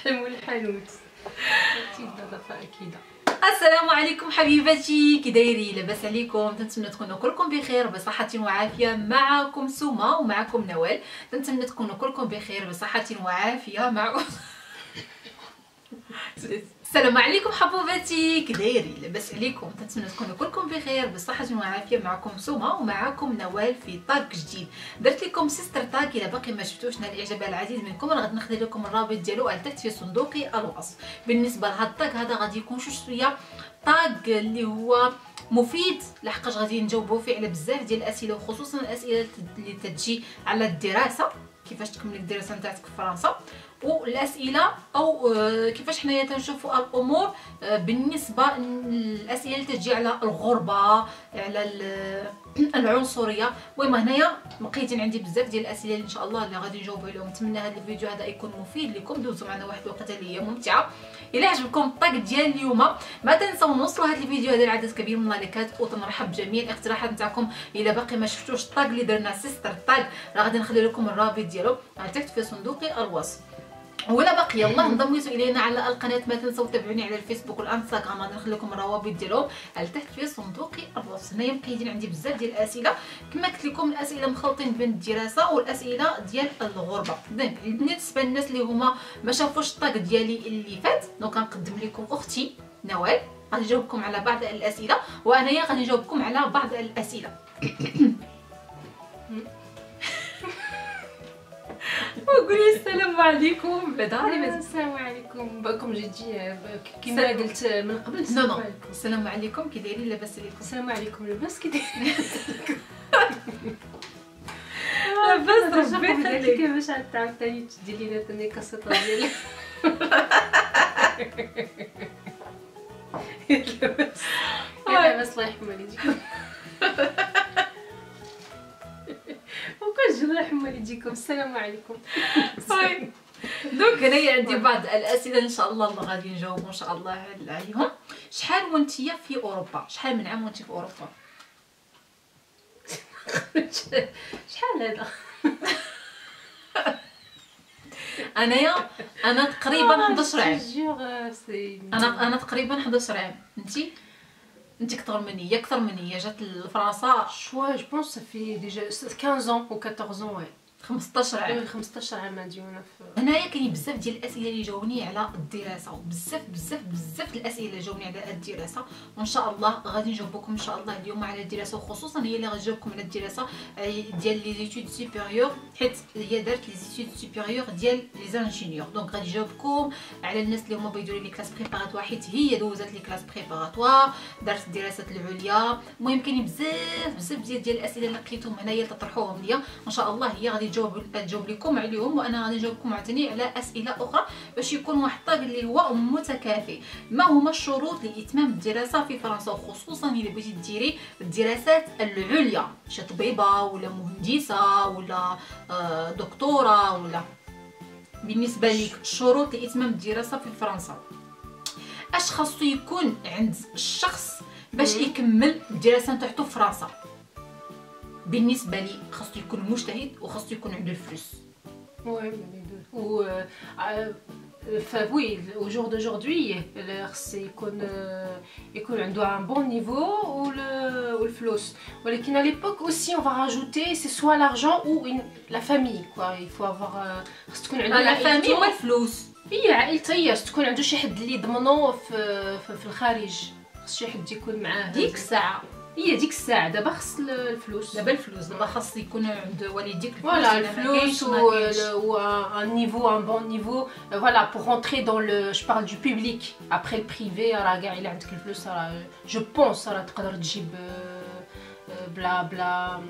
حلو الحانوت تيبدا فاكيده. السلام عليكم حبيباتي، كي دايرين؟ لاباس عليكم؟ تنتمنى تكونوا كلكم بخير بصحه وعافيه. معكم سومه ومعكم نوال. تنتمنى تكونوا كلكم بخير بصحه وعافيه. معكم السلام عليكم حبوباتي، كي دايرين؟ لاباس عليكم؟ تنتمنى تكونوا كلكم بخير بصحه وعافيه. معكم سومه ومعكم نوال في طاق جديد. درت لكم سيستر طاق، الا باقي ما شفتوش نال اعجاب العديد منكم، راه غادي نخلي لكم الرابط ديالو تحت في صندوق الوصف. بالنسبه لهاد الطاق هذا غادي يكون شويه طاق اللي هو مفيد، لحقاش غادي نجاوبوا فيه على بزاف ديال الاسئله، وخصوصا الاسئله اللي تجي على الدراسه، كيفاش تكملي الدراسه نتاعك في فرنسا، والاسئله او كيفاش حنايا تنشوفوا الامور بالنسبه للاسئله اللي تجي على الغربه، على العنصريه. المهم هنايا مقيدين عندي بزاف ديال الاسئله اللي ان شاء الله اللي غادي نجاوب عليهم. نتمنى هذا الفيديو هذا يكون مفيد لكم، دوزوا معنا واحد الوقته اللي هي ممتعه. الى عجبكم الطاق ديال اليوم ما تنساو نوصلوا هذا الفيديو هذا لعدد كبير من اللايكات، وتنرحب بجميع الاقتراحات نتاعكم. الى باقي ما شفتوش الطاق اللي درنا سيستر طاق، راه غادي نخلي لكم الرابط ديالو تحت في صندوق الوصف. ولا باقي يلاه انضموا الينا على القناه، ما تنسوا تتابعوني على الفيسبوك والانستغرام، غادي نخلي لكم الروابط ديالهم تحت في صندوق الوصف. هنايا مقيدين عندي بزاف ديال الاسئله، كما قلت لكم الاسئله مخلطين بين الدراسه والاسئله ديال الغربه. بالنسبه للناس اللي هما ما شافوش الطاق ديالي اللي فات، دونك غنقدم لكم اختي نوال غادي نجاوبكم على بعض الاسئله، وانايا غادي نجاوبكم على بعض الاسئله. وقولي السلام عليكم بعدا. السلام عليكم. كم جيتي كيما قلت من قبل؟ نو السلام عليكم، كي دايرين؟ لاباس عليكم؟ السلام عليكم. لاباس كي دايرين؟ لاباس ربي يخليك. كيفاش عاوتاني تديري لنا تاني كاسطه ديالي؟ لاباس الله يرحم والديكم. وكنجي الله يرحم والديكم. السلام عليكم. دونك هنايا عندي بعض الاسئله ان شاء الله غادي نجاوبوا ان شاء الله عليهم. شحال وانتيا في اوروبا؟ شحال من عام وانتي في اوروبا؟ شحال هذا؟ انا تقريبا 11 عام. انا تقريبا 11 عام. انت اكثر مني جات لفرنسا شوا جو بونس في ديجا 15 ans و 14 ans. 15 عام. 15 عام هادي وانا في هنايا كاين بزاف ديال الاسئله اللي جاوني على الدراسه، وبزاف الاسئله اللي جاوني على الدراسه، وان شاء الله غادي نجاوبكم ان شاء الله اليوم على الدراسه، وخصوصا هي اللي غتجاوبكم على الدراسه ديال لي زيتود سوبيريور، حيت هي دارت لي زيتود سوبيريور ديال لي زانجينيور. دونك غادي نجاوبكم على الناس اللي هما بيديروا لي كلاس بريباراتوار، حيت هي دوزات لي كلاس بريباراتوار، دارت الدراسات العليا. المهم كاينين بزاف ديال الاسئله اللي لقيتهم هنايا تطرحوهم ليا، ان شاء الله هي غادي تجاوب لكم عليهم، وانا غادي نجاوبكم عاوتاني على اسئله اخرى باش يكون واحد الطاق اللي هو متكافئ. ما هما الشروط لاتمام الدراسه في فرنسا، وخصوصا الا بغيتي ديري الدراسات العليا، شي طبيبه ولا مهندسه ولا دكتوره ولا. بالنسبه لك الشروط لاتمام الدراسه في فرنسا، اش خاصو يكون عند الشخص باش يكمل الدراسه نتاعو في فرنسا؟ بالنسبه لي خاصو يكون مجتهد، وخاصو يكون عنده الفلوس. وي و فوي au jour d'aujourd'hui خص يكون عنده un bon niveau والفلوس. ولكن à l'époque aussi on va rajouter c'est soit l'argent ou la famille quoi. il faut avoir خص تكون عنده لا فامي والفلوس. هي عائلته، هي تكون عنده شي حد اللي يضمنو في الخارج، خص شي حد يكون معاه ديك الساعه. هي ديك الساعه. دابا خص الفلوس، دابا خاص يكون عند والديك فوالا الفلوس و un niveau un bon niveau voilà pour rentrer dans le je parle du public. après le privé راه كاع الا عندك الفلوس راه جو بونس راه تقدر تجيب بلا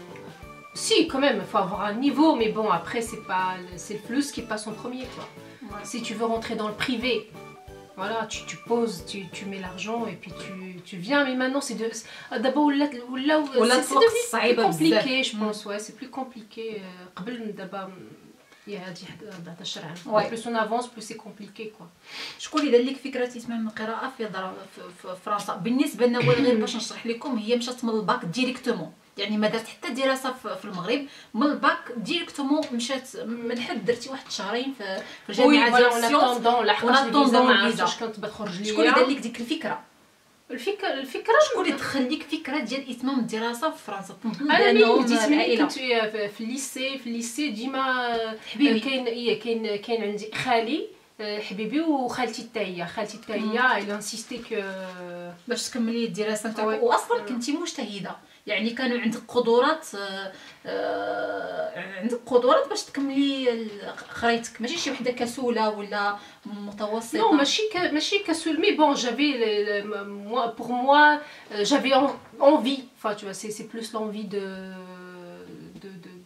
si quand même il faut avoir un niveau, mais bon après c'est le flux qui passe en premier quoi. Ouais. Si tu veux rentrer dans le privé, voilà, tu poses, tu mets l'argent et puis tu viens. Mais maintenant c'est d'abord c'est plus compliqué, je pense. Ouais, c'est plus compliqué. قبل دابا هي هادي 11 عام. plus on avance plus c'est compliqué quoi. شكون اللي دار لك فكره اتمام القراءه في فرنسا؟ بالنسبه لنا غير باش نشرح لكم، هي مشات من الباك ديريكتومون، يعني ما درت حتى دراسه في المغرب. من الباك ديريكتومون مشات من حد درتي واحد الشهرين في الجامعه ديال السيونس ونطوندون ما عرفتش كنت بتخرج ليا. شكون اللي دار لك ديك الفكره شكون اللي دخل لك فكره ديال اتمام الدراسه في فرنسا؟ انا اللي بديت ملي كنت في الليسي ديما حبيبي كاين عندي خالي حبيبي وخالتي حتى هي الا انسيستي باش تكملي الدراسه نتاعك. واصلا كنتي مجتهده يعني كانوا عندك قدرات باش تكملي قرايتك، ماشي شي وحده كسوله ولا متوسطه. non ماشي كسول مي bon pour moi j'avais envie, enfin tu vois c'est plus l'envie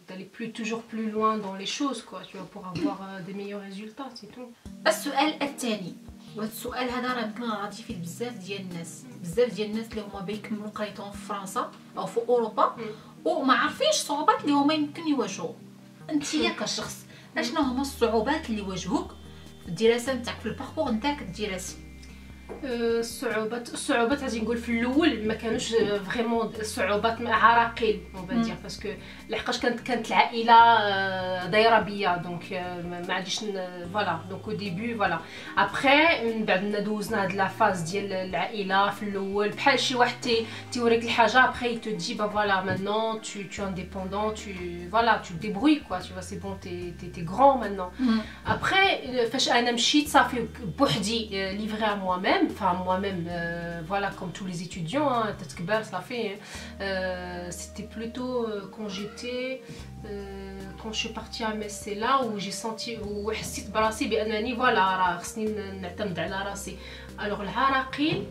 d'aller toujours plus loin dans les choses quoi, tu vois, pour avoir des meilleurs résultats, c'est tout. السؤال الثاني، وهذا السؤال هذا راه يمكن غادي يفيد بزاف ديال الناس اللي هما بيكملوا قرايتهم في فرنسا او في اوروبا وما عارفينش الصعوبات اللي هما يمكن يواجهوا. انت كشخص اشنو هما الصعوبات اللي واجهوك في الدراسه نتاعك، في الباركور نتاعك الدراسي؟ الصعوبات غادي نقول في الاول ما كانوش فريمون صعوبات عراقيل اون فادير، باسكو لحقاش كانت العائله دايره بيا دونك ما عادش فوالا. دونك او ديبي فوالا ابخي من بعد ما دوزنا هاد لا فاز ديال العائله في الاول بحال شي واحد تيوريك الحاجه ابخي تو دي با فوالا مانون تو انديبوندون تو فوالا تو ديبروي كوا تو فا سي بون تي غران مانون. ابخي فاش انا مشيت صافي بوحدي ليفري ا موا ميم. Enfin moi-même, voilà, comme tous les étudiants, ça fait. C'était plutôt quand je suis partie à Metz, c'est là où j'ai senti, où حسيت براسي بأنني voilà راه خصني نعتمد على راسي. Alors العراقيل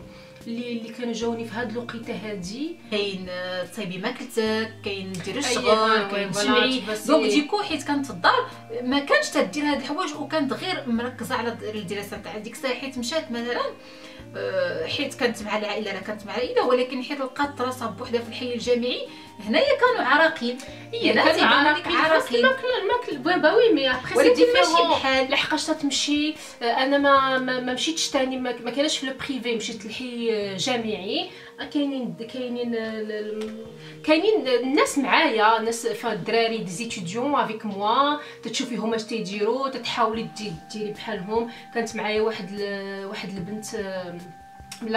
اللي كانوا جاوني في هاد الوقيته هادي، كاين تصايبي ماكلتك، كاين ديري الشغل، كاين تجمعي دونك ديكو حيت كانت في الدار ما كانش تدير هاد الحوايج وكانت غير مركزه على الدراسه تاع ديك الساعه. حيت مشات مثلا حيت كانت مع العائله، راه كانت مع العائله ولكن حيت لقات راسها بوحدها في الحي الجامعي هنايا كانوا عراقيل. هي كانوا عراقيل الماكل باوي مي ابخي سي ديفيرون لحقاش تمشي. انا ما مشيتش ثاني، ما كانش في البريفي، مشيت للحي جامعي. كاينين الناس معايا، ناس الدراري دي زيتيديون افيك موا، تشوفي هما اش تيديروا تتحاولي ديري بحالهم. كانت معايا واحد البنت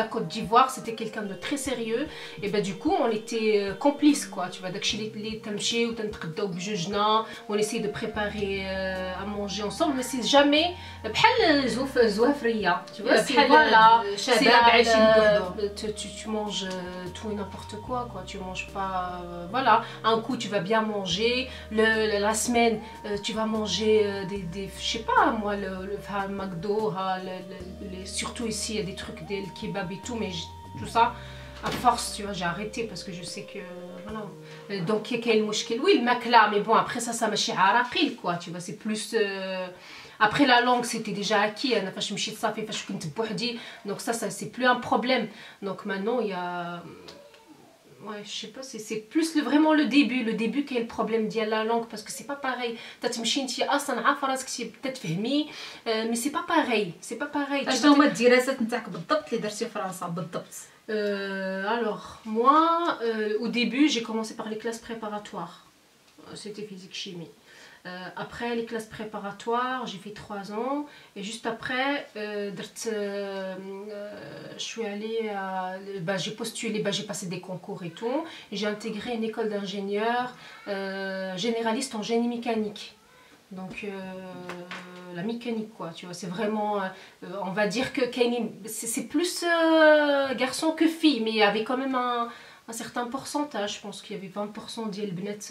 la Côte d'Ivoire, c'était quelqu'un de très sérieux et bah du coup on était complices quoi, tu vois. داكشي اللي تمشي وتنتقداو بجوجنا on essaie de préparer à manger ensemble, mais c'est jamais بحال زوافريه tu vois. C'est voilà, شباب عايشين بوحدهم. Tu manges tout et n'importe quoi tu manges pas voilà. Un coup tu vas bien manger, la semaine tu vas manger des je sais pas moi le McDo, surtout ici il y a des trucs des kebab et tout, mais tout ça à force tu vois j'ai arrêté parce que je sais que voilà. Donc quel mushkil oui le makla, mais bon après ça ماشي عراقيل quoi tu vois, c'est plus après la langue c'était déjà acquis. انا فاش مشيت صافي فاش كنت بوحدي donc ça c'est plus un problème. Donc maintenant il y a ouais je sais pas, c'est plus vraiment le début qui est le problème ديال la langue, parce que c'est pas pareil. تتمشي انت اصلا عارفه راسك تتفهمي mais c'est pas pareil. اشنو هما الدراسات نتاعك بالضبط اللي درتي في فرنسا بالضبط؟ Alors moi au début j'ai commencé par les classes préparatoires, c'était physique chimie. Après les classes préparatoires j'ai fait 3 ans et juste après je suis allée j'ai postulé, j'ai passé des concours et tout et j'ai intégré une école d'ingénieur généraliste en génie mécanique. Donc la mécanique quoi tu vois, c'est vraiment on va dire que c'est plus garçon que fille, mais il y avait quand même un certain pourcentage. Je pense qu'il y avait 20% ديال البنات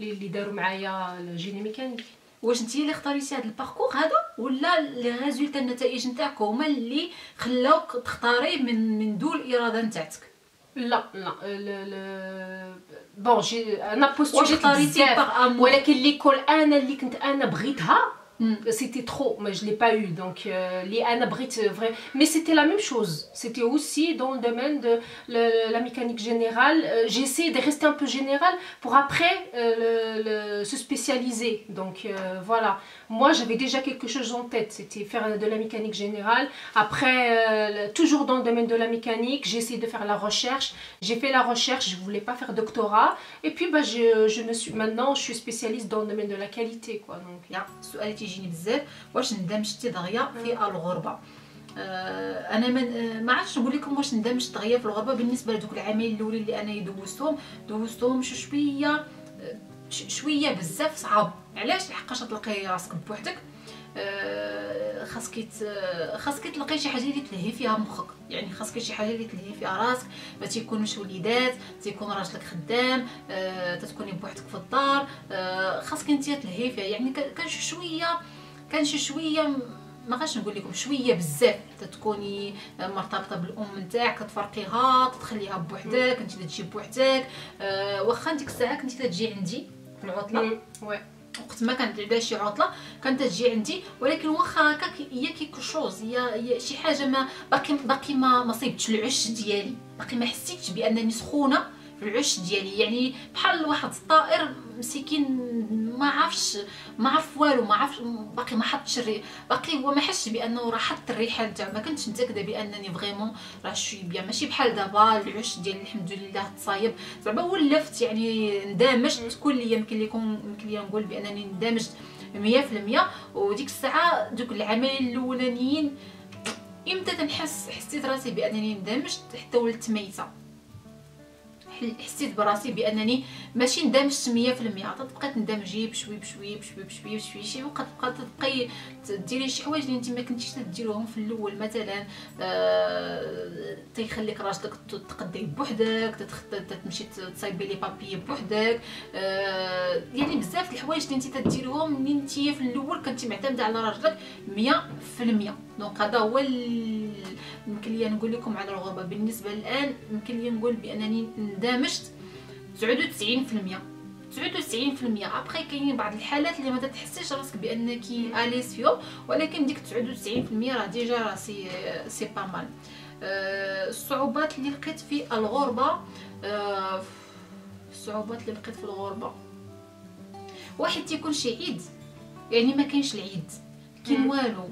اللي داروا معايا الجيني ميكانيك. واش نتي اللي اختاريتي هذا الباركور هذا ولا لي ريزولتا النتائج نتاعك هما اللي خلاوك تختاري من دون الاراده نتاعك؟ لا بون انا بوستوليت بزاف ولكن ليكول اللي كنت انا بغيتها C'était trop, mais je ne l'ai pas eu. Donc, les Anna Brit, vrai. Mais c'était la même chose. C'était aussi dans le domaine de la mécanique générale. J'ai essayé de rester un peu général pour après se spécialiser. Donc, voilà. Moi, j'avais déjà quelque chose en tête. C'était faire de la mécanique générale. Après, toujours dans le domaine de la mécanique, j'ai essayé de faire la recherche. J'ai fait la recherche, je ne voulais pas faire doctorat. Et puis, bah, maintenant, je suis spécialiste dans le domaine de la qualité, quoi. Donc, سؤال تيجيني بزاف، واش ندمتي دغيا في الغربه؟ انا ما عرفتش نقول لكم واش ندمت دغيا في الغربه. بالنسبه لدوك العامين الاولين اللي انا دوزتهم شويه بزاف صعاب. علاش؟ لحقاش تلقاي راسك بوحدك، خاصك تلقاي شي حاجه اللي تلهي فيها مخك. يعني خاصك شي حاجه اللي تلهي فيها راسك، ما تيكونوش وليدات، تيكون راجلك خدام، تتكوني بوحدك في الدار، خاصك انت تلهي فيها. يعني كان شي شويه ما غاش نقول لكم شويه بزاف تتكوني مرتبطه بالام نتاعك، تفرقيها تخليها بوحدك، انت تجي بوحدك. واخا ديك الساعه كنتي تجي عندي في العطله، وقت ما كانت عندها شي عطله كانت تجي عندي، ولكن واخا هكاك هي كيكو شوز، هي شي حاجه ما باقي ما صيبتش العش ديالي، باقي ما حسيتش بانني سخونه في العش ديالي. يعني بحال واحد الطائر مسكين ما عرف والو، ما عرفش، باقي ما حطش باقي هو ما حسش بانه راه حط الريحه نتاع. ما كنتش متاكده بانني فريمون راه شويه بيان، ماشي بحال دابا العش ديالي الحمد لله تصايب زعما ولفت. يعني اندمجت كليا، يمكن لي نقول بانني اندمجت 100%. وديك الساعه دوك العامين الاولانيين امتى حسيت راسي بانني اندمجت حتى ولدت ميته. حسيت براسي بانني ماشي اندمجت 100%، تبقى تندمجي بشوي شي وقت تبقاي ديري شي حوايج اللي انت ما كنتيش تديروهم في الاول. مثلا تيخليك راجلك تقدي بوحدك، تمشي تصايبي لي بابي بوحدك، يعني بزاف الحوايج اللي انت تديروهم اللي انت في الاول كنتي معتمده على راجلك 100%. دونك هذا هو يمكن لي نقول لكم على الغربه. بالنسبه الان يمكن لي نقول بانني اندمجت 99%. ابخي كاينين بعض الحالات اللي ما تحسيش راسك بانك اليس فيهم، ولكن ديك 99% راه ديجا راه سي با مال. الصعوبات اللي لقيت في الغربه، واحد تيكون شي عيد، يعني ما كاينش العيد، كاين والو.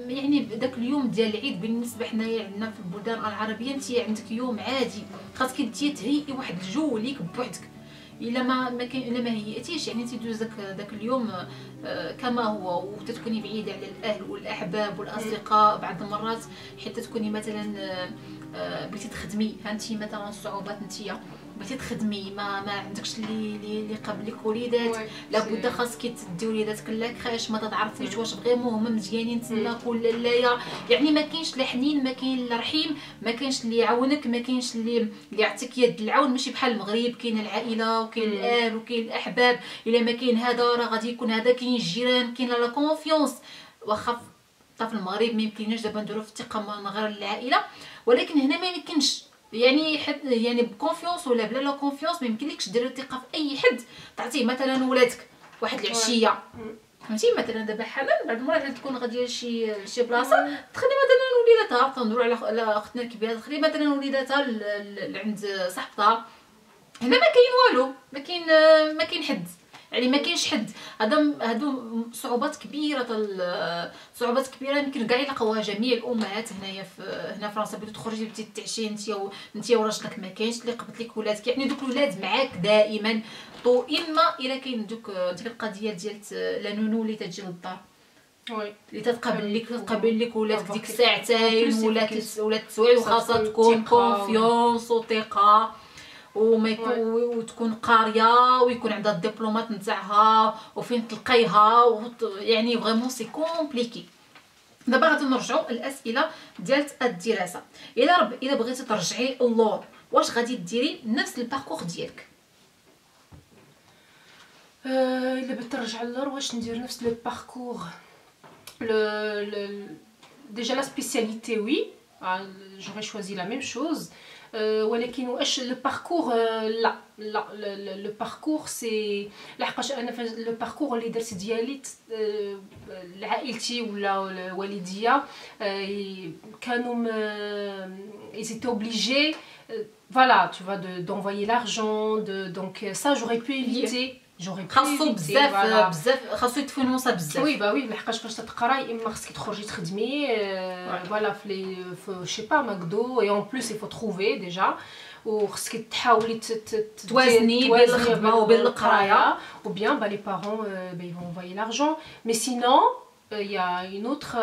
يعني داك اليوم ديال العيد بالنسبه حنايا عندنا في البلدان العربيه، انت عندك يوم عادي خاصك انت تهيئي واحد الجو ليك بوحدك. الا ما هيئتيش يعني تيدوز داك اليوم كما هو، وتتكوني بعيده على الاهل والاحباب والاصدقاء. بعض المرات حتى تكوني مثلا بغيتي تخدمي، هانتي مثلا الصعوبات نتيا بغيتي تخدمي ما عندكش اللي قبلك وليدات، لابد خاصك تدي وليداتك لاكراش، ما تعرفيش واش فريمون هما مزيانين تما ولا لا. يعني ما كاينش لا حنين، ما كاين لا رحيم، ما كاينش اللي يعاونك، ما كاينش اللي يعطيك يد العون. ماشي بحال المغرب كاين العائله وكاين الاهل وكاين الاحباب، الا ما كاين هذا راه غادي يكون هذا، كاين الجيران، كاين لا كونفيونس. واخا في المغرب ما يمكنناش دابا نديرو في الثقه من غير العائله، ولكن هنا ما يمكنش. يعني بكونفيونس ولا بلا لا كونفيونس ما يمكنلكش دير الثقه في اي حد تعطيه مثلا ولادك واحد العشيه. فهمتي؟ مثلا دابا حنان بعض المرات تكون غاديه لشي بلاصه، تخلي مثلا وليداتها، تنهضروا على اختنا الكبيره، تخلي مثلا وليداتها عند صاحبتها. هنا ما كاين والو، ما كاين حد، يعني ما كاينش حد. هادو صعوبات كبيره، صعوبات كبيره يمكن كاع يلقاوها جميع الامهات هنا في فرنسا. بغيتي تخرجي بغيتي تعشي انت وراجلك، ما كاينش اللي قبط لك ولادك، يعني دوك الولاد معاك دائما. اما الا كاين ديك القضيه ديال لا نونو اللي تجي للدار، اللي تقابل لك ولادك ديك ساعتين ولا تسوي، وخاصها تكون كونفيونس وثقه وتكون قاريه ويكون عندها الدبلومات نتاعها وفين تلقيها يعني فريمون سي كومبليكي. دابا غادي نرجعوا للاسئله ديال الدراسه. الا بغيتي ترجعي اللور، واش غادي ديري نفس الباركور ديالك؟ الا بغيت نرجع اللور واش ندير نفس لو باركور؟ déjà la spécialité oui, j'aurais choisi la même chose. ولكن واش لو باركور لا لا لو باركور سي لحقاش انا لو باركور اللي درت ديالي لعائلتي ولا والديا كانوا ils étaient obligés voilà tu vois d'envoyer l'argent donc ça j'aurais pu éviter خاصو بزاف خاصو يتفينونسا بزاف وي با وي لحقاش فاش تقراي اما خصك تخرجي تخدمي فوالا في شي با ماكدو اي اون بلوس يفو تروفي ديجا وخصك تحاولي توازني بين الخدمه وبين القرايه ou bien bah les parents ils vont envoyer l'argent mais sinon il y a une autre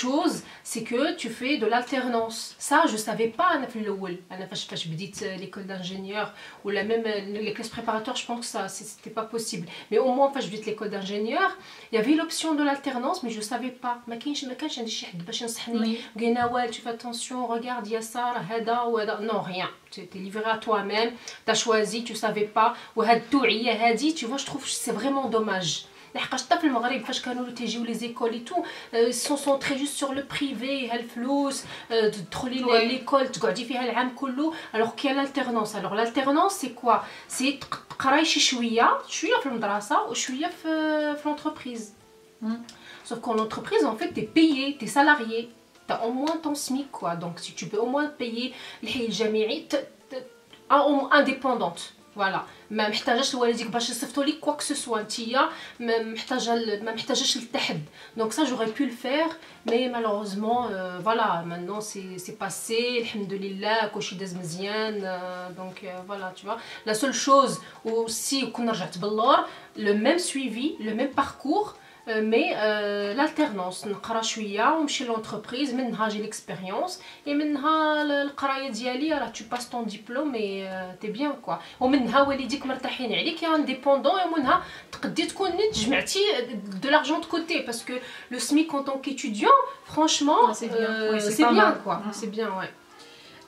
chose c'est que tu fais de l'alternance ça je savais pas انا في الاول انا فاش بديت l'école d'ingénieur ou la même les classes préparatoires je pense que ça c'était pas possible mais au moins فاش بديت l'école d'ingénieur il y avait l'option de l'alternance mais je savais pas ما كانش عندي شي حد باش ينصحني قلنا وال tu fais attention regarde il y a ça هذا وهذا non rien tu t'es livré à toi-même tu as choisi tu savais pas وهاد التوعيه هذه tu vois je trouve c'est vraiment dommage لحقاش حتى في المغرب فاش كانوا تيجيو لي زيكول اي تو سون سونطري جوست سور لو بريفي هالفلوس تدخلي ليكول تقعدي فيها العام كله الوغ كاين الالتيرنونس الوغ الالتيرنونس سي كوا سي تقراي شويه في المدرسه وشويه في لونتربريز sauf qu'en entreprise en fait t'es payé t'es salarié t'as au moins ton SMIC quoi donc si tu peux au moins payer الحي الجامعي indépendante فوالا ما محتاجاش لوالديك باش يصيفطوا لك كوا كو سوا نتيا ما محتاجاش للتحد دونك سا جوغي بو الفير مي مالوروزمون فوالا مانون سي باسي الحمد لله كلشي داز مزيان دونك فوالا tu vois la seule chose ou si كون رجعت باللور le même suivi le même parcours مي l'alternance نقرا شويه ونمشي لونتربريز منها جي ليكسبيريونس اي منها القرايه ديالي راه tu passes ton diplôme et t'es bien quoi ومنها والديك مرتاحين عليك يا انديبوندون ومنها تقدي تكون جمعتي de l'argent de côté parce que le SMIC en tant qu'étudiant franchement c'est bien quoi c'est bien ouais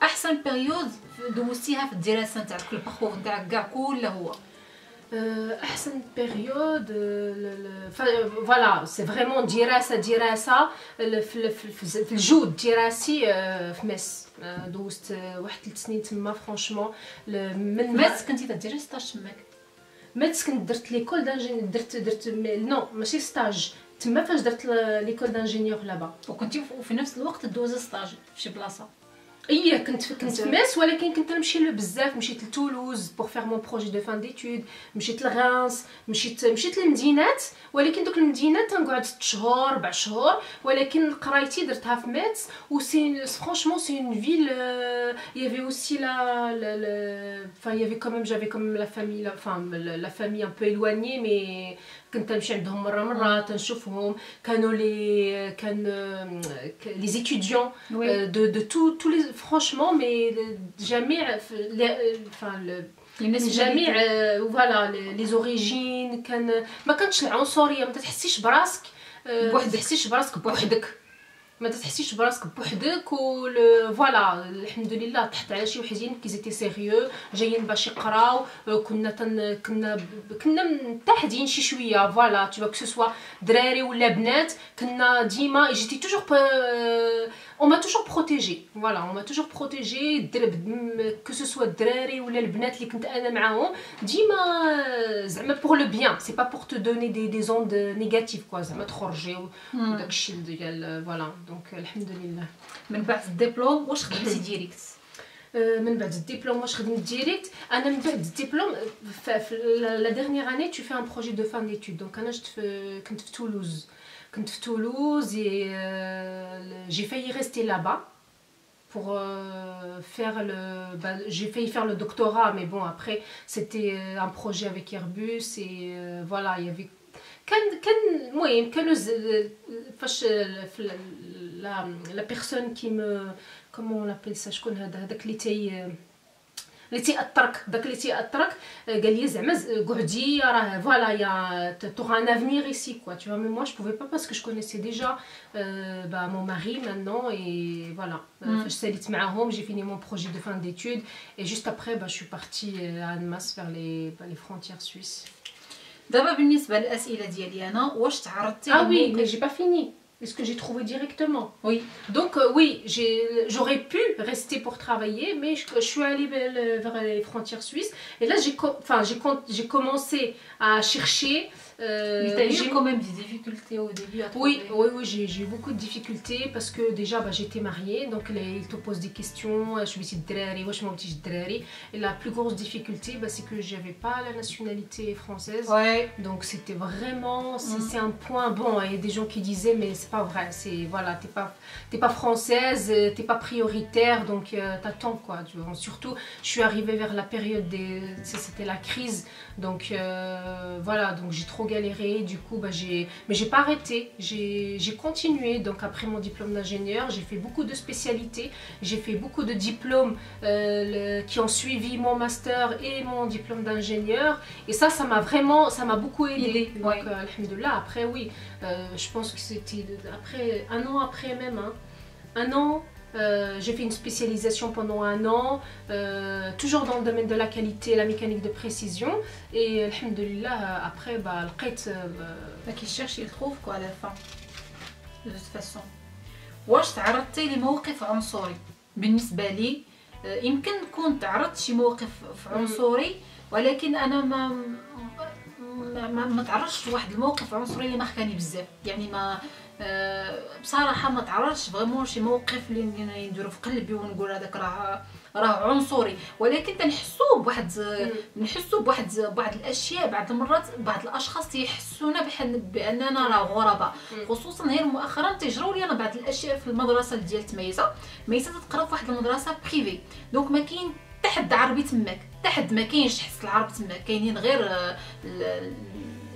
احسن بيريود دوزتيها في الدراسه نتاعك الباركور نتاعك كاع كله هو احسن بيريود فوالا سي فريمون دراسه في الجو الدراسي في ماس دوزت واحد 3 سنين تما فرانشمون من ماس كنتي تديري ستاج تماك ماس كنت درت ليكول دانجينيور درت نو ماشي ستاج تما فاش درت ليكول دانجينيور لابا وكنتي في نفس الوقت دوز ستاج في شي بلاصه اي كنت في ماس ولكن كنت نمشي بزاف مشيت لتولوز بور فير مون بروجي دو فان ديتود مشيت لغانس مشيت للمدينات ولكن دوك المدينات نقعد 6 شهور 4 شهور ولكن قرايتي درتها في ماتس و سي فرانشمون سي اون فيل يافي اوسي لا enfin يافي كوميم جافي كوميم لا فامي لا فامي ان بو ايلواني مي كنت نمشي عندهم مره تنشوفهم كانوا لي زيتيديون دو تو لي فرانشمون مي جميع جميع فوالا لي زوريجين ما كانتش العنصريه ما تحسيش براسك بوحدك ما تحسيش براسك بوحدك و فوالا الحمد لله تحت على شي وحدين كي زيتي سيريو جايين باش يقراو كنا متحدين شي شويه فوالا تو كو سوا دراري ولا بنات كنا ديما جيتي توجور on m'a toujours protégée voilà on m'a toujours protégée que ce soit الدراري ولا البنات اللي كنت انا معاهم ديما زعما pour le bien c'est pas pour te donner des ondes négatives quoi زعما تخرجي وداكشي ديال فوالا دونك الحمد لله من بعد الدبلوم واش خدمتي ديريكت من بعد الدبلوم واش خدمت ديريكت انا من بعد الدبلوم لا ديرنيير اني tu fais un projet de fin d'études donc انا كنت في تولوز et j'ai failli rester là-bas pour faire j'ai failli faire le doctorat mais bon après c'était un projet avec Airbus et voilà il y avait فاش la personne qui me comment on appelle ça شكون هذاك اللي تيأثرك داك اللي تيأثرك قال لي زعما قعدي راه فوالا يا تور ان افنير ايسي كوا tu vois mais moi je pouvais pas parce que je connaissais déjà mon mari maintenant et voilà فاش ساليت معاهم j'ai fini mon projet de fin d'études et juste après je suis partie à Annemasse vers les frontières suisses. دابا بالنسبه للاسئله ديالي انا واش تعرضتي oui mais j'ai pas fini Est-ce que j'ai trouvé directement? Oui. Donc oui, j'aurais pu rester pour travailler, mais je suis allée vers les frontières suisses. Et là, j'ai commencé à chercher. Mais t'as eu quand même des difficultés au début à trouver. Oui, j'ai eu beaucoup de difficultés parce que déjà j'étais mariée, donc ils te posent des questions. Et la plus grosse difficulté, c'est que j'avais pas la nationalité française. Ouais. Donc c'était vraiment, c'est un point. Bon, il y a des gens qui disaient mais c'est pas vrai, c'est voilà, t'es pas française, t'es pas prioritaire, donc t'attends quoi. Surtout, je suis arrivée vers la période c'était la crise, donc voilà, donc j'ai trop galéré. Du coup, mais j'ai pas arrêté, j'ai continué. Donc après mon diplôme d'ingénieur, j'ai fait beaucoup de spécialités, j'ai fait beaucoup de diplômes qui ont suivi mon master et mon diplôme d'ingénieur. Et ça m'a beaucoup aidé. Donc alhamdoulilah, après oui, je pense que c'était après un an après même, hein, un an. J'ai fait une spécialisation pendant un an, toujours dans le domaine de la qualité, la mécanique de précision. Et alhamdoulilah, après, qui cherche, il trouve quoi à la fin. De toute façon. واش تعرضتي لموقف عنصري؟ بالنسبة لي يمكن كنت تعرضت شي موقف عنصري، ولكن أنا ما تعرضتش لواحد الموقف عنصري اللي محكاني بزاف. يعني ما بصراحه ما تعرضتش فريمون شي موقف اللي نديرو في قلبي ونقول هذاك راه عنصري، ولكن تنحسوا بواحد بعض الاشياء. بعض المرات بعض الاشخاص يحسونا باننا راه غرباء. خصوصا غير مؤخرا تجروا لي انا بعض الاشياء في المدرسه ديال تميسه تقرا في واحد المدرسه بريفي، دونك ما كاين حتى حد عربي تماك، حتى حد ما كاينش حس العرب تماك، كاينين غير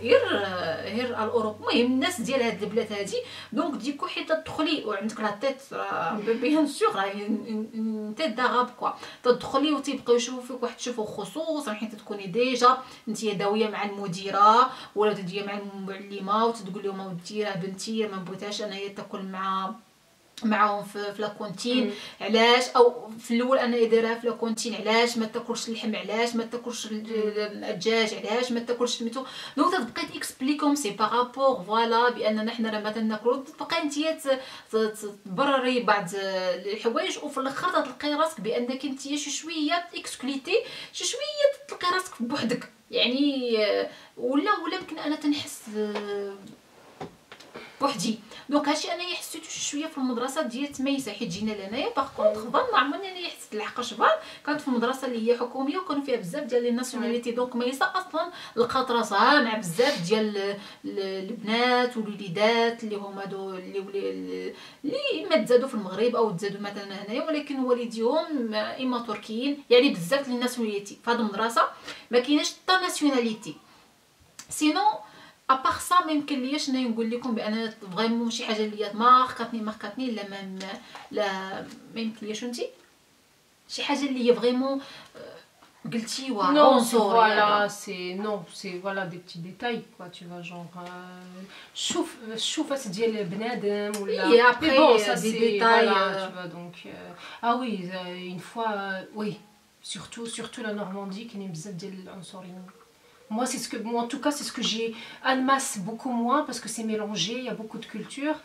الاوروب، المهم الناس ديال هاد البلاد هادي. دونك ديكو حيت تدخلي وعندك لا تيت بيان سور راه تيت داغاب كوا، تدخلي وتيبقاو يشوفوك واحد تشوفو، خصوصا حيت تكوني ديجا نتيا داويه مع المديره ولا داويه مع المعلمه وتقول لهم ودي راه بنتي ما بغيتهاش انايا تاكل معاهم في لاكونتين. علاش؟ او في الاول انا دايرها في لاكونتين، علاش ما تاكلش اللحم، علاش ما تاكلش الدجاج، علاش ما تاكلش سميتو. دونك تبقاي تيكسبليكوم سي بارابور فوالا باننا حنا راه ما تناكلو، تبقاي نتيا تبرري بعض الحوايج، وفي الاخر تلقاي راسك بانك نتيا شي شويه اكسكليتي، شي شويه تلقاي راسك بوحدك يعني. ولا يمكن انا تنحس بوحدي. دونك هادشي انا حسيت شويه في المدرسه ديال تميسه حيت جينا لهنايا. باغ كونطخ فان ما عمرني انا حسيت لحقاش فان كانت في المدرسه اللي هي حكوميه وكانوا فيها بزاف ديال لي ناسيوناليتي. دونك ميسا اصلا لقات راسها مع بزاف ديال البنات والوليدات اللي هما هادو اللي اما تزادوا في المغرب او تزادوا مثلا هنايا، ولكن والديهم اما تركيين، يعني بزاف ديال الناسيوناليتي. في هاد المدرسه ما كايناش حتى ناسيوناليتي. سينو ابار سا ما يمكن ليش انا نقول لكم بان فريمون شي حاجه اللي ماركاتني لا ما يمكن ليش انت شي حاجه اللي هي فريمون قلتي non voilà c'est voilà des petits détails quoi, tu vois, genre شوف ديال بنادم ولا mais bon ça c'est des détails tu vois. Donc ah oui une fois oui surtout la Normandie qui n'est بزاف ديال العنصريين. Moi, en tout cas, c'est ce que j'ai. Annemasse, beaucoup moins, parce que c'est mélangé, il y a beaucoup de cultures.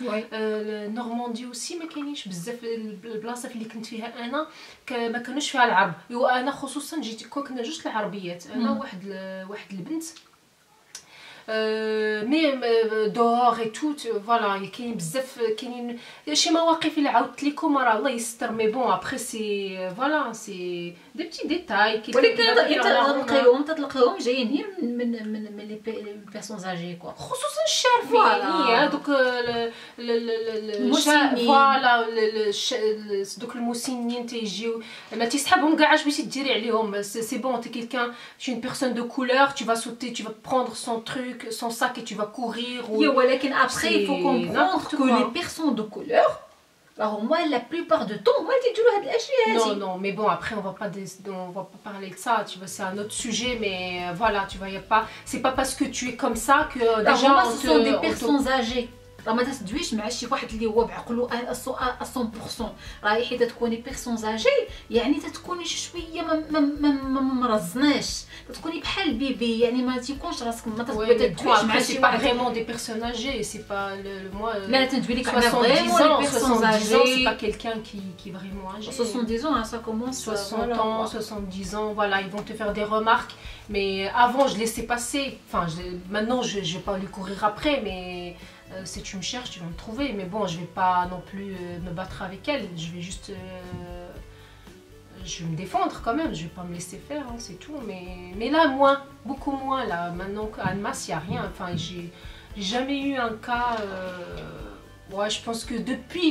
Normandie aussi, ما كاينينش بزاف. البلاصه اللي كنت فيها انا ما كانوش فيها العرب، وانا خصوصا جيت كنا جوج العربيات، انا واحد البنت. مي دور اي تو فوالا كاين بزاف، كاينين شي مواقف اللي عاودت لكم راه الله يستر. مي بون ابري سي فوالا سي دي بتي ديتاي. ولكن تلقاهم جايين من لي بيرسون اجي كوا، خصوصا الشارفين هذوك فوالا دوك المسنين تيجيو ما تيسحبهم كاع اش باش ديري عليهم. سي بون تي كيلكان شي اون بيرسون دو كولور، tu vas sauter, tu vas prendre son truc, son sac et tu vas courir. ولكن après il faut comprendre que les personnes de couleur alors moi la plupart du temps moi تيديروا هاد الاشياء هادي. Non mais bon après on va pas parler de ça, tu vois, c'est un autre sujet. Mais voilà, tu vois, y a pas, c'est pas parce que tu es comme ça que déjà ce sont des personnes âgées راه ما تدويش مع شي واحد اللي هو بعقلو 100%. راهي حيت تكوني بيرسون زاجي يعني تتكوني شويه ما مرزناش، تكوني بحال بيبي يعني ما تيكونش راسك ما تدويش مع شي واحد. فريمون دي بيرسون âgées, c'est pas moi لا تدوي لك على فريمون لي بيرسون c'est pas quelqu'un qui est vraiment âgé. 70 ans ça commence 60 ans, 70 ans, voilà, ils vont te faire des remarques. Mais avant, je laissais passer. Enfin, maintenant, je vais pas lui courir après, mais si tu me cherches, tu vas me trouver. Mais bon, je vais pas non plus me battre avec elle. Je vais juste... je vais me défendre quand même. Je vais pas me laisser faire, hein, c'est tout. Mais là, moins, beaucoup moins. Là, maintenant qu'à Annemasse, il n'y a rien. Enfin, j'ai jamais eu un cas... ouais, je pense que depuis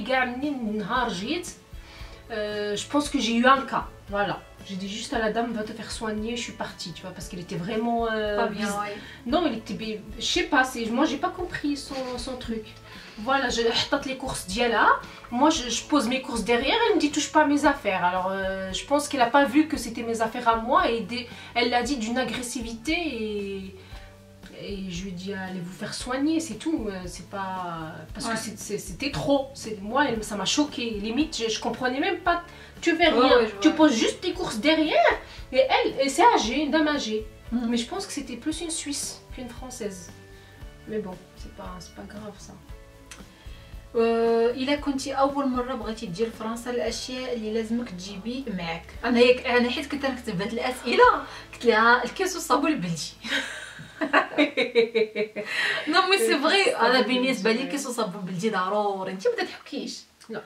Gamnin Nharjit, je pense que j'ai eu un cas. Voilà. J'ai dit juste à la dame, va te faire soigner, je suis partie, tu vois, parce qu'elle était vraiment... pas bien, ouais. Non, elle était... Je sais pas, moi j'ai pas compris son truc. Voilà, je hâte les courses d'Yala. Moi je pose mes courses derrière, elle me dit touche pas à mes affaires. Alors je pense qu'elle a pas vu que c'était mes affaires à moi et elle l'a dit d'une agressivité et je lui ai dit allez vous faire soigner, c'est tout. C'est pas... Parce que c'était trop. Moi ça m'a choqué. Limite je comprenais même pas. Tu fais rien, tu poses juste tes courses derrière et elle c'est âgée, une dame âgée. Mais je pense que c'était plus une Suisse qu'une Française. Mais bon, c'est pas grave ça. إلا كنتي أول مرة بغيتي تجي لفرنسا الأشياء اللي لازمك تجيبي معك. أنا حيت كنت نكتب هاد الأسئلة قلت لها الكيس والصابون البلدي. نو مي سي فغي أنا بالنسبة لي كيس والصابون البلدي ضروري. أنتي ما تضحكيش. لا.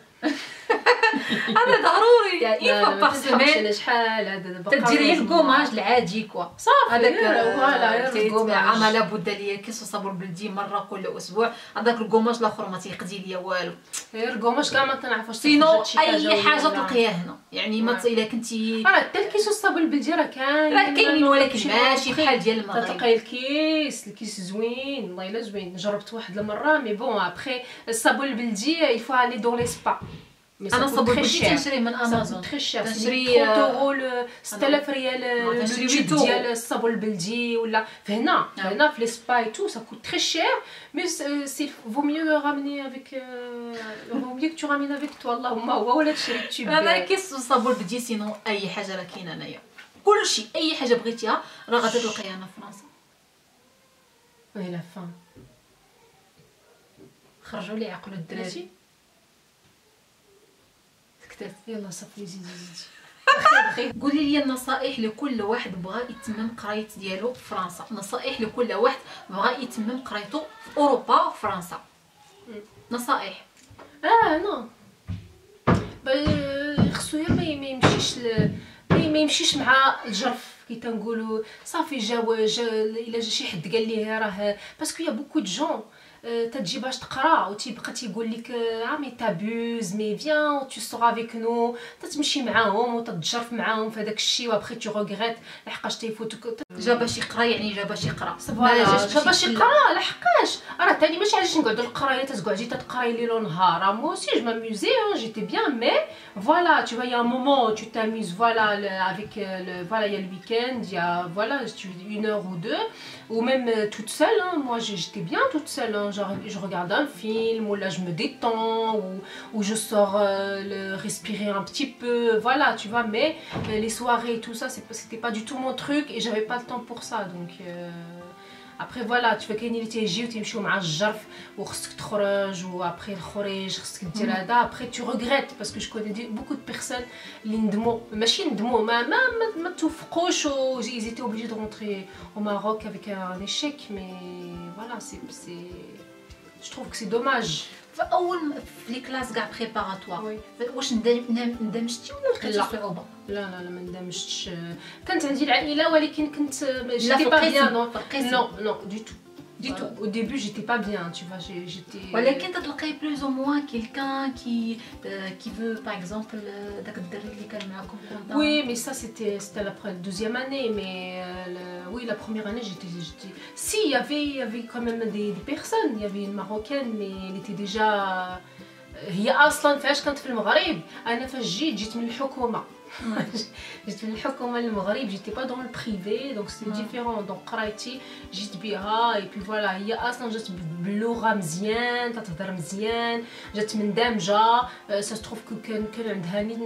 هذا ضروري يعني إون باغ سيمين. شحال هذا تديري الكوماج العادي كوا صافي هذاك فوالا انا لابد ليا كيس وصابون بلدي مره كل اسبوع. هذاك الكوماج الاخر ما تيقضي ليا والو. غير الكوماج كاع ما كنعرفوش سينو اي حاجه تلقيها هنا يعني ما الا كنتي حتى الكيس والصابون البلدي راه كاينين ولكن ماشي بحال ديال المغرب. تلقاي الكيس زوين والله الا زوين. جربت واحد المره مي بون ابخي الصابون البلدي يفوا علي دون لي سبا. انا صابون بلدي تنشري من امازون تري شير تنشري 30 اورو 6000 ريال التيب ديال الصابون البلدي ولا هنا في لي سبا اي تو سا كوت تري شير مي سي فو ميو راميني افيك فو ميو كو رامين افيك تو اللهم هو ولا تشري التيب. انا كيس الصابون البلدي سينو اي حاجه راه كاينه هنايا كلشي اي حاجه بغيتيها راه غادي تلقايها هنا في فرنسا. وي لا فان خرجوا لي عقلوا الدراري. يلا صافي زيدي قولي لي النصائح لكل واحد بغى يتمم قرايه ديالو في فرنسا. نصائح لكل واحد بغى يتمم قرايته في اوروبا وفرنسا. نصائح نو خصو ما يمشيش مع الجرف كي تنقولوا صافي جا الا جا شي حد قال ليه راه باسكو يا بوكو دو جون تجي باش تقرا وتيبقى تيقول لك مي تابوز مي فيان تو سور افيك نو تتمشي معاهم وتتجرف معاهم في هذاك الشيء وابخي تو ريغريت لحقاش تيفوتك. جا باش يقرا يعني جا باش يقرا جا باش يقرا لحقاش راه تاني ماشي علاش نقعدوا القرايه تقعدي تقراي ليل ونهار. مو سي جو ماموزي جيتي بيان مي فوالا tu vois il y a un moment où tu t'amuses voilà avec voilà il y a le week-end il y a voilà une heure ou deux ou même toute seule hein. Moi j'étais bien toute seule hein. Genre je regarde un film ou là je me détends ou je sors respirer un petit peu voilà tu vois mais les soirées et tout ça c'était pas du tout mon truc et j'avais pas le temps pour ça donc après voilà tu vois كاينين اللي تيجيو تيمشيو مع الجرف وخصك تخرج وابري الخروج خصك دير هذا après tu regrettes parce que je connais beaucoup de personnes اللي ندموا ماشي ندموا ما توفقوش و ils étaient obligés de rentrer au Maroc avec un échec mais voilà c'est je trouve que c'est dommage. فاول في لي كلاس كاع بريباراتوار واش ندمجتي ولا لقيتي صعوبه؟ لا ما ندمجتش. كانت عندي العائله ولكن كنت جيتي با بيان نو دي تو du tout. Au début j'étais pas bien tu vois j'étais ولكن تلقاي plus ou moins quelqu'un qui veut par exemple داك الدري اللي كان معاكم. Oui mais ça c'était la deuxième année mais oui la première année j'étais si il y avait quand même des personnes. Il y avait une marocaine mais elle était déjà هي اصلا فاش كانت في المغرب انا فاش جيت من الحكومه جيت من الحكومه للمغرب جيتي با دون البريفي دونك سي ديفيرون دونك قرايتي جيت بها اي بي فوالا هي اصلا جات باللغه مزيان تتهضر مزيان جات مندمجه سا ستروف كان عندها نين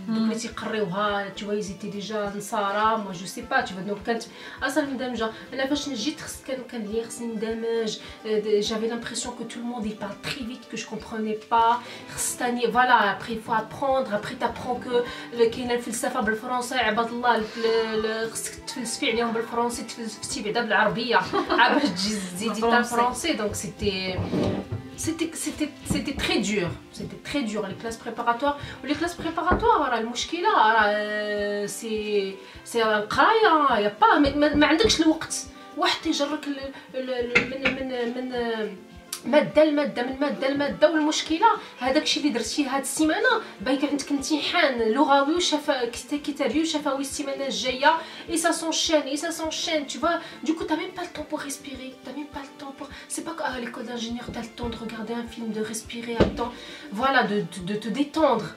دوك اللي تيقريوها تو زيتي ديجا نصارى مو جو سي با تو دونك كانت اصلا مندمجه انا فاش جيت كان لي خصني ندمج j'avais l'impression que tout le monde il parle très vite que je comprenais pas خصني voilà après il faut apprendre après t'apprends que كاينه الفلسفه بالفرنسي عباد الله خصك تفلسفي عليهم بالفرنسي تفلسفتي بعدا بالعربيه عاد باش تجي تزيدي تاع الفرنسي دونك c'était très dur les classes préparatoires les classes préparatoires راه المشكله راه سي القرايه يا با ما عندكش الوقت واحد تيجرك من ماده لماده من ماده لماده والمشكله هذاك الشيء اللي درتيه هاد السيمانه باين عندك امتحان لغوي كتابي وشفوي السيمانه الجايه et ça s'enchaîne tu vois du coup t'as même pas le temps pour respirer t'as même pas le temps pour c'est pas qu'à l'école d'ingénieur t'as le temps de regarder un film de respirer un temps voilà de te détendre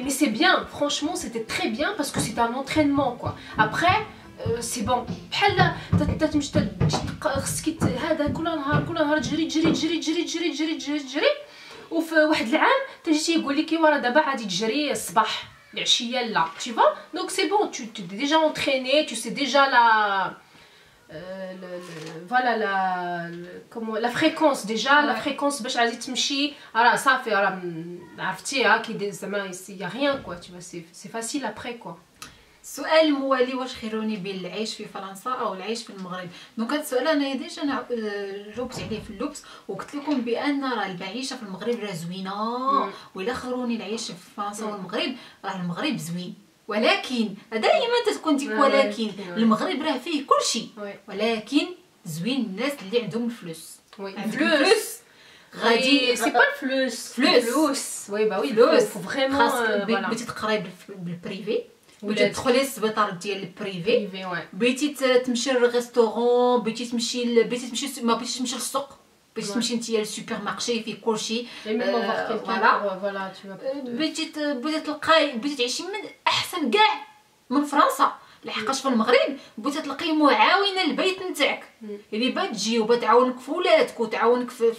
mais c'est bien franchement c'était très bien parce que c'est un entraînement quoi après سي بون بحال تمشي خصك هذا كل نهار تجري وفي واحد العام تجي تيقول لك ايوا راه دابا غادي تجري الصباح العشيه لا tu vois donc c'est bon tu t'es déjà entraîné tu sais déjà voilà la fréquence déjà la fréquence باش غادي تمشي راه صافي راه عرفتيها كي زعما y a rien quoi tu vois c'est facile après quoi. السؤال الموالي واش خيروني بين العيش في فرنسا او العيش في المغرب دونك هذا السؤال انا ديجا جاوبت عليه في اللبس وقلت لكم بان راه المعيشه في المغرب راه زوينه ولا خيروني العيش في فرنسا والمغرب راه المغرب زوين ولكن دائما تكون ديك ولكن المغرب راه فيه كل شيء ولكن زوين الناس اللي عندهم الفلوس الفلوس غادي سي با الفلوس وي با وي الفلوس فريمون بغيتي تقراي بالبريفي بغيتي تدخلي للسبيطار ديال البريفي بغيتي تمشي للريستورون بغيتي تمشي ما بغيتيش تمشي للسوق بغيتي تمشي نتيا للسوبر مارشي فيه كلشي فوالا بغيتي تلقاي بغيتي تعيشي من احسن كاع من فرنسا لحقاش في المغرب بغيتي تلقاي معاونه للبيت نتاعك اللي بغات تجي وبغات تعاونك في ولادك وتعاونك في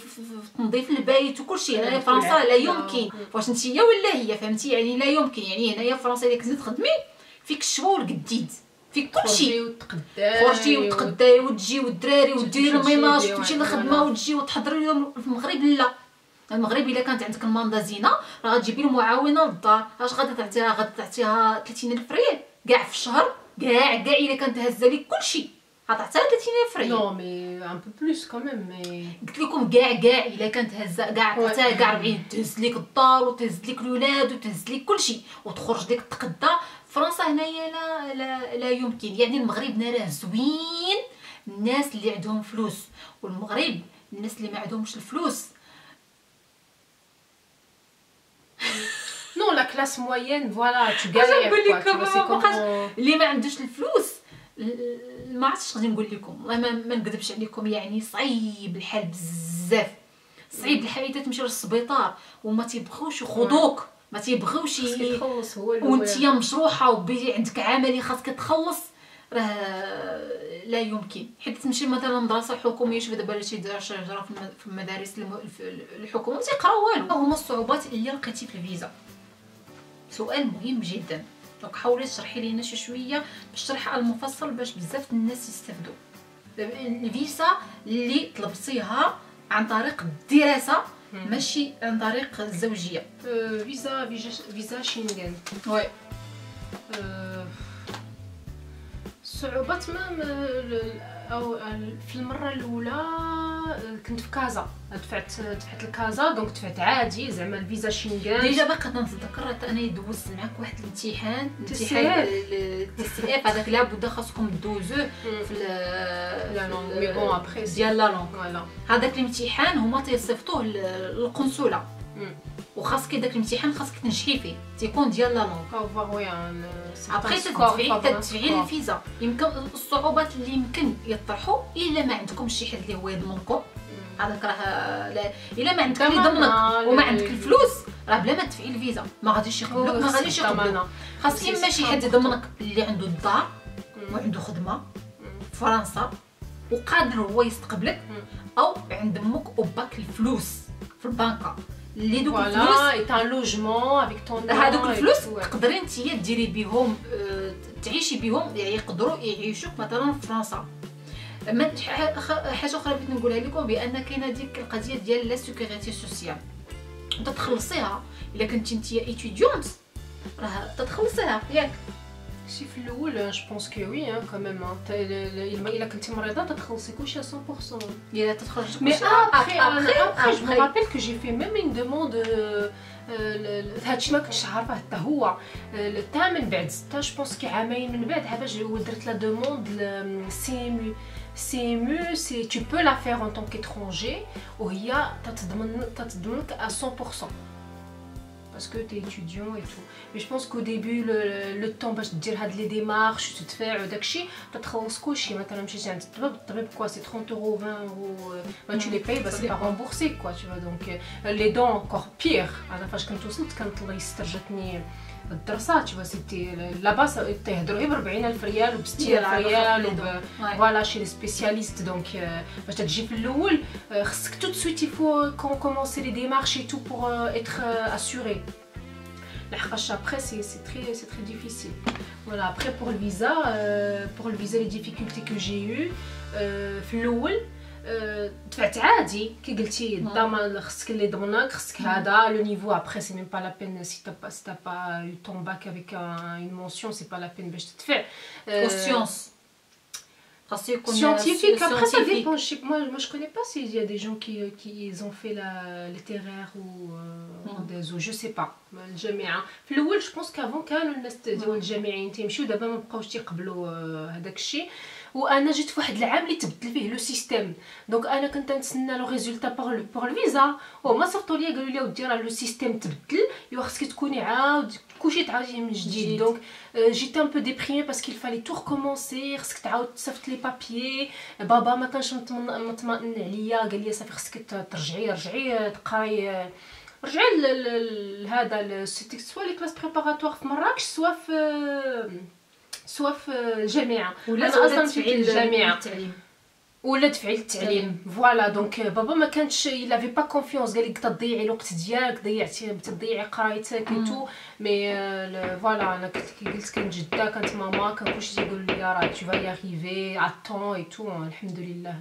تنظيف البيت وكلشي. هنايا في فرنسا لا يمكن واش نتيا ولا هي فهمتي يعني لا يمكن يعني هنايا في فرنسا الا كنتي تخدمي فيك الشوا والقديد فيك كلشي خرجتي وتقداي وتجي والدراري وديري الميناج وتمشي للخدمه وتجي وتحضري لهم. في المغرب لا المغرب الا كانت عندك الماندا زينه راه غتجيبي له معاونه للدار اش غادا تعطيها 30000 ريال كاع في الشهر كاع الا كانت هازه لك كلشي عطاتها 30000 ريال. نو مي ان بو بلوس كوميم مي قلت لكم كاع الا كانت هازه كاع عطاتها كاع 40 تهز لك الدار وتهز لك الولاد وتهز لك كلشي وتخرج ديك تقدا. فرنسا هنايا لا يمكن يعني المغرب راه زوين الناس اللي عندهم فلوس والمغرب الناس اللي ما عندهمش الفلوس نو لا كلاس موين فوالا تو غالير اللي ما عندوش الفلوس ما عرفتش غادي نقول لكم والله ما نكذبش عليكم يعني صعيب الحال بزاف صعيب الحال حتى تمشي للسبيطار وما تيبغيوش يخوضوك ما تيبغيوش يخلص هو وانت مجروحه وبيجي عندك عملي خاصك تخلص راه لا يمكن حيت تمشي مثلا مدرسه حكوميه شوف دابا شي شجره في المدارس الحكوميه ما تيقراو والو. هما الصعوبات اللي لقيتي في الفيزا سؤال مهم جدا دونك حاولي تشرحي لينا شي شويه بالشرح المفصل باش بزاف الناس يستافدوا. الفيزا اللي طلبتيها عن طريق الدراسه ماشي عن طريق الزوجيه فيزا شينغن وي صعوبات او في المره الاولى كنت في كازا دفعت الكازا دونك دفعت عادي زعما الفيزا شينغن ديجا باقا تنتذكر انا دوزت معاك واحد الامتحان التي اف هذاك لابد خاصكم دوزوه في لا لونغ مي بون ابري ديال لا لونغ فوالا هذاك الامتحان هما تيصيفطوه للقنصله وخاصك داك الامتحان خاصك تنجحي فيه تيكون ديال لا لونغ وي ابري تدفعي الفيزا. يمكن الصعوبات اللي يمكن يطرحوا الا ما عندكمش شي حد اللي هو يضمنكم هذاك راه الا ما عندك اللي يضمنك وما عندك الفلوس راه بلا ما تدفعي الفيزا ما غاديش يقبلوك، ما غاديش يقبلوك. خاص اما شي حد يضمنك اللي عنده الدار وعنده خدمه في فرنسا وقادر هو يستقبلك، او عند امك وباك الفلوس في البنكه اللي دوك الفلوس ايتا لوجمون افيك طون. هادوك الفلوس تقدري نتيا ديري بهم تعيشي بهم، يعني يقدروا يعيشوك مثلا في فرنسا. حاجه اخرى بغيت نقولها لكم، بان كاينه ديك القضيه ديال لا سيكوريتي سوسيال تتخلصيها الا كنتي نتيا ايتيديونت، راه تتخلصيها ياك. شي في الاول جو بونس كو وي كوميم الا كنتي مريضه تتخلصي كلشي 100%. الا تتخرج مي ابخي جو مي رابيل كو جي في ميم اون دوموند هادشي ما كنتش عارفه حتى هو تا من بعد 6 جو بونس كي عامين من بعد عاد درت لا دوموند CMU. CMU c'est tu peux la faire en tant qu'étranger وهي تتضمنك à 100% parce que tu es étudiant et tout. Mais je pense qu'au début le temps باش دير هاد لي ديمارش وتدفع وداكشي تتخلص كلشي. مثلا مشيتي عند الطبيب كوا سي 30 euros 20 euros ما tu les payes bah c'est pas remboursé quoi tu vois. Donc les dents encore pire. انا فاش كنت وصلت كانت الله يستر جاتني الدراسه tu vois c'était là-bas تيهضروا غير ب 40,000 ريال وب 60,000 ريال فوالا شي لي سبيسياليست. دونك باش تجي في الاول خصك tout de suite il faut commencer les démarches et tout pour être assuré. لحقاش après c'est très difficile. Voilà, après pour le visa les difficultés que j'ai eu في الاول دفعت عادي كي قلتي الضمان خصك اللي ضمنك خصك هذا لو نيفو. ابري سي ميم با لا بين سي تا با يو طون باك افيك اون مونسيون سي با لا بين باش تدفع. سيونس خاص يكون scientifique. Après ça dépend. Moi je connais pas s'il y a des gens qui ils ont fait littéraire ou des ou je sais pas الجامعه. في الاول جو بونس كافون كانوا الناس ديال الجامعيين تيمشيو دابا ما بقاوش تيقبلوا هذاك الشيء. وانا جيت في واحد العام اللي تبدل فيه لو سيستيم. دونك انا كنت نتسنى لو ريزولطا بور الفيزا وما صيفطوا ليا قالوا لي ودي راه لو سيستيم تبدل يوا خصك تكوني عاود كلشي تعاودي من جديد. دونك جيت ان بو ديبريمي باسكو الفالي تو ريكومونسي. خصك تعاود تصيفط لي بابيي. بابا ما كانش مطمئن عليا قال لي صافي خصك رجعي تقراي رجعي لهذا سوا لي كلاس بريباراتوار في مراكش سوا في الجامعه. ولا اصلا دفعي للجامعه ولا دفعي للتعليم. فوالا دونك بابا ما كانش يلافي با كونفيونس قال لك تضيعي الوقت ديالك تضيعي قرايتك اي تو. مي فوالا انا قلت كان جده كانت ماما كان كلشي تيقول لي راه tu vas y arriver attends et tout. الحمد لله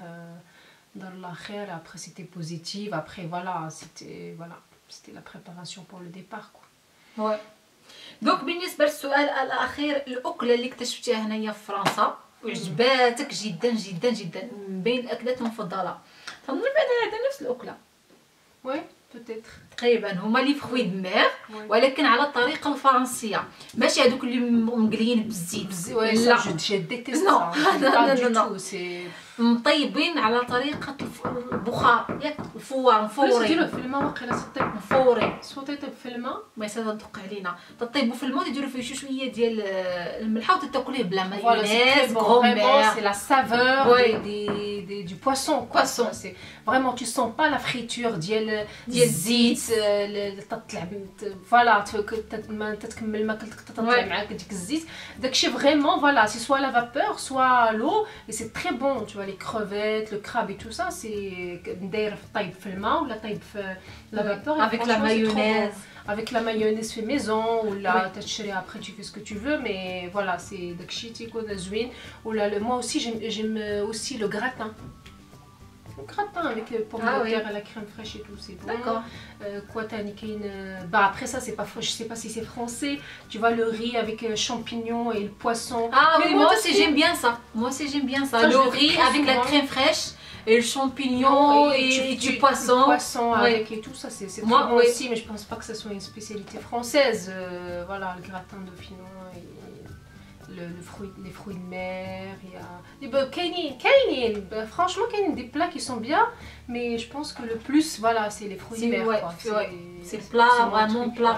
دار الله خير. après c'était positif. après voilà c'était la préparation pour le départ quoi. ouais. دونك بالنسبه للسؤال الاخير، الاكله اللي اكتشفتيها هنايا في فرنسا وعجباتك جدا جدا جدا من بين الاكلات المفضله، تنظن بان هذا نفس الاكله وي بوتيتر تقريبا هما لي فخوي د مير ولكن على الطريقه الفرنسيه، ماشي هذوك اللي مقليين بالزيت. لا جو ديتيست سا مطيبين على طريقه البخار ياك الفوار مفوري. ديروه في الماء واقيلا تطيب مفوري صوتيته في الماء ما يصدق علينا تطيبوا في الماء يديروا فيه شويه ديال الملحه وتاكليه بلا مايونيز غومبير. سي لا سافور دي بواسون كواسون. سي فريمون tu sens pas la friture ديال الزيت تطلع فوالا ما تتكمل الماكلتك تطلع معاك ديك الزيت. داكشي فريمون فوالا سي سوا لا فابور سوا لو et c'est très bon. tu vois les crevettes le crabe et tout ça c'est داير طيب في الماء ولا طيب في لا فابور avec la mayonnaise avec la mayonnaise fait maison ou la تشري après tu fais ce que tu veux mais voilà c'est داكشي تيكون زوين. ولا moi aussi j'aime aussi le gratin. Le gratin avec pommes de terre à la crème fraîche et tout, c'est bon. D'accord. Quoi t'as bah après ça c'est pas je sais pas si c'est français. Tu vois le riz avec champignons et le poisson. Ah mais moi aussi j'aime bien ça. Moi aussi j'aime bien ça. Le riz avec la crème fraîche et le champignon et du poisson. Du poisson avec et tout ça c'est très bon aussi, mais je pense pas que ça soit une spécialité française. Voilà le gratin dauphinois et les fruits de mer. Il y a كاينين franchement كاينين des plats qui sont bien, mais je pense que le plus voilà c'est les fruits de mer quoi. C'est plat vraiment plat.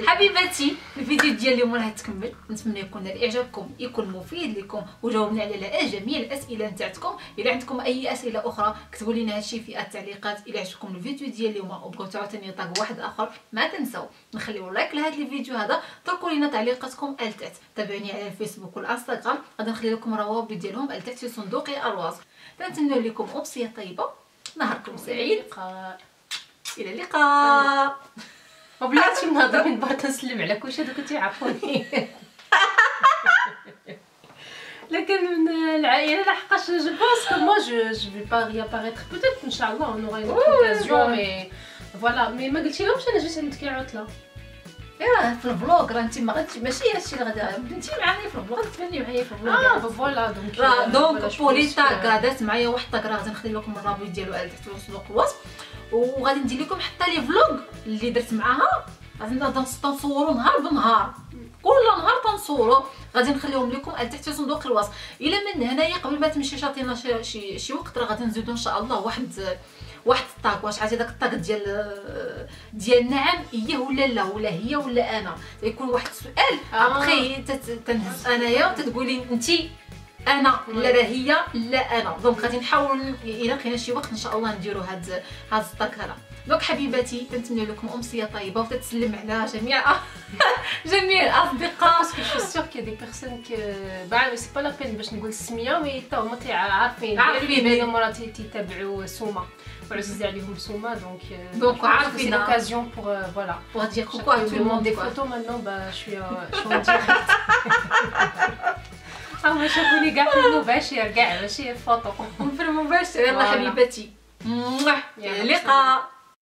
حبيباتي الفيديو ديال اليوم راه تكمل، نتمنى يكون نال اعجابكم، يكون مفيد لكم وجاوبنا على جميع الاسئله نتاعكم. الا عندكم اي اسئله اخرى كتبوا لنا هادشي في التعليقات. الا عجبكم الفيديو ديال اليوم وبغيتو عاوتاني طاق واحد اخر ما تنساو نخليو لايك لهذا الفيديو هذا، تركوا لنا تعليقاتكم التحت. تابعوني على الفيسبوك والانستغرام، غادي نخلي لكم الروابط ديالهم التحت في صندوق الوصف. نتمنى لكم امسيه طيبه، نهاركم سعيد، الى اللقاء. وبلاتي نهضر من بعد نسلم على كلشي هذوك تيعرفوني. لكن من العائله لحقاش جو بونس كو مو جو في با رياباريتر بوتيت ان شاء الله اون اورا اون اوكازيون مي فوالا. مي ما قلتيلهمش انا جيت عندك يا عطله. راه في الفلوق راه انت ما غادي ماشي هادشي اللي غادي بنتي معايا في الفلوق، غتباني معايا في الفلوق. فوالا دونك بولي طاك راه دات معايا واحد الطاك، راه غادي نخلي لكم الرابط ديالو تحت في صندوق الوصف، وغادي ندير لكم حتى لي فلوق اللي درت معاها، غادي نصوروا نهار بنهار، كل نهار تنصوروا، غادي نخليهم لكم تحت في صندوق الوصف. الا من هنايا قبل ما تمشي شاطينا شي وقت راه غادي نزيدوا ان شاء الله واحد الطاق. واش عرفتي داك الطاق ديال نعم اياه ولا لا، ولا هي ولا انا، يكون واحد السؤال ابخي تنهز انايا وتتقولي انتي انا لا هي لا انا. دونك غادي نحاول الا لقينا شي وقت ان شاء الله نديروا هاد الطاق هذا. دونك حبيباتي كنتمنى لكم امسيه طيبه وتتسلم على جميع الاصدقاء، باسكو جو سور كي دي بيرسون كو سي با لا بين باش نقول السميه، مي حتى هما عارفين بلي هما تيتابعوا سوما وعزيز عليهم سوما. دونك عارفين لوكازيون بور فوالا pour dire coucou à tout le monde. des photos maintenant je suis en direct. هما شافوني كاع في المباشر، كاع ماشي فوطو في المباشر. يلا حبيباتي، الى اللقاء.